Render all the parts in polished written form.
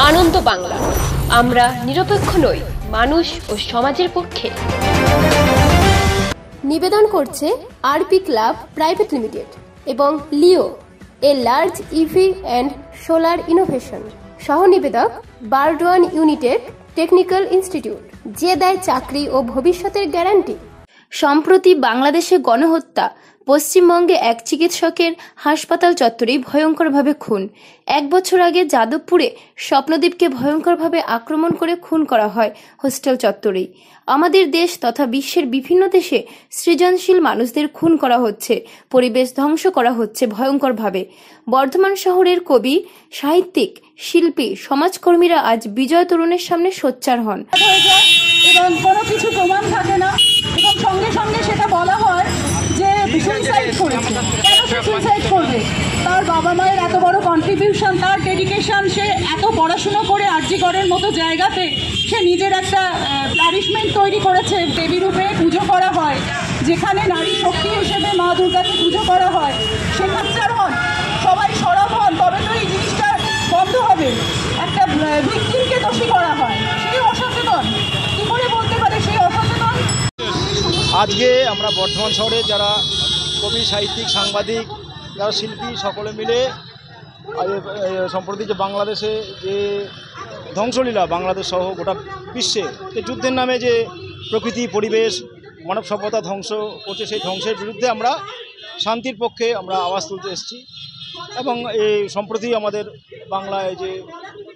আনন্দ বাংলা, আমরা নিরপেক্ষ নই, মানুষ ও সমাজের পক্ষে। নিবেদন করছে আরপি ক্লাব প্রাইভেট লিমিটেড এবং Leo, a large EV and solar innovation. সহ নিবেদক বারডোয়ান ইউনিটেক টেকনিক্যাল ইনস্টিটিউট, যে দেয় চাকরি ও ভবিষ্যতের গ্যারান্টি। সম্প্রতি বাংলাদেশে গণহত্যা, পশ্চিমবঙ্গে এক চিকিৎসকের হাসপাতাল চত্বরেই ভয়ঙ্করভাবে খুন। 1 বছর আগে যাদবপুরে স্বপ্নদীপকে ভয়ঙ্করভাবে আক্রমণ করে খুন করা হয় হোস্টেল চত্বরেই। আমাদের দেশ তথা বিশ্বের বিভিন্ন দেশে সৃজনশীল মানুষদের খুন করা হচ্ছে, পরিবেশ ধ্বংস করা হচ্ছে ভয়ঙ্করভাবে। বর্ধমান শহরের কবি, সাহিত্যিক, শিল্পী, সমাজকর্মীরা আজ বিজয় তরুণের সামনে সোচ্চার হন। এবং কোনো কিছু প্রমাণ থাকে না এবং সঙ্গে সঙ্গে সেটা বলা হয় যে সুইসাইড করেছে। কেন সে সুইসাইড করবে? তার বাবা মায়ের এত বড় কন্ট্রিবিউশন, তার ডেডিকেশন, সে এত পড়াশুনো করে আরজিকরের মতো জায়গাতে সে নিজের একটা ফ্লারিশমেন্ট তৈরি করেছে। দেবী রূপে পুজো করা হয়, যেখানে নারী শক্তি হিসেবে মা দুর্গাকে পুজো করা হয়। সে কাচ্চার হন, সবাই সরব হন, তবে তো এই জিনিসটা বন্ধ হবে। একটা ভিকটিমকে দোষী করা হয়, সে অসচেতন। কি করে বলতে পারে সেই অসচেতন? আজকে আমরা বর্ধমান শহরে যারা কবি, সাহিত্যিক, সাংবাদিক, যারা শিল্পী, সকলে মিলে সম্প্রতি যে বাংলাদেশে যে ধ্বংসলীলা, বাংলাদেশ সহ গোটা বিশ্বে যে যুদ্ধের নামে যে প্রকৃতি, পরিবেশ, মানব সভ্যতা ধ্বংস করছে, সেই ধ্বংসের বিরুদ্ধে আমরা শান্তির পক্ষে আমরা আওয়াজ তুলতে এসেছি। এবং এই সম্প্রতি আমাদের বাংলায় যে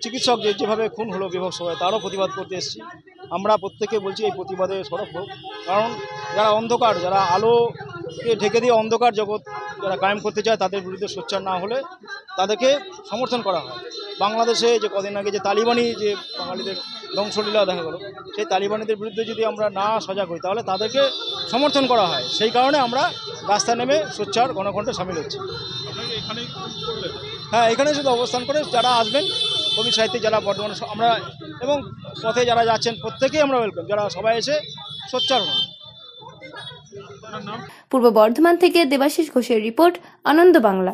চিকিৎসক যেভাবে খুন হলো বিভৎসভাবে, তারও প্রতিবাদ করতে এসেছি। আমরা প্রত্যেকে বলছি এই প্রতিবাদে সরব হোক, কারণ যারা অন্ধকার, যারা আলোকে ঢেকে দিয়ে অন্ধকার জগৎ যারা কায়েম করতে চায়, তাদের বিরুদ্ধে সোচ্চার না হলে তাদেরকে সমর্থন করা হয়। বাংলাদেশে যে কদিন আগে যে তালিবানি যে বাঙালিদের ধ্বংসলীলা দেখা গেল, সেই তালিবানিদের বিরুদ্ধে যদি আমরা না সজাগ হই তাহলে তাদেরকে সমর্থন করা হয়। সেই কারণে আমরা রাস্তায় নেমে সোচ্চার গণকণ্ঠে সামিল হচ্ছি। হ্যাঁ, এখানে শুধু অবস্থান করে যারা আসবেন, কবি, সাহিত্যিক, যারা বর্তমানে আমরা এবং পথে যারা যাচ্ছেন প্রত্যেকেই আমরা ওয়েলকাম, যারা সবাই এসে সোচ্চার হন। পূর্ব বর্ধমান থেকে দেবাশিস ঘোষের রিপোর্ট, আনন্দ বাংলা।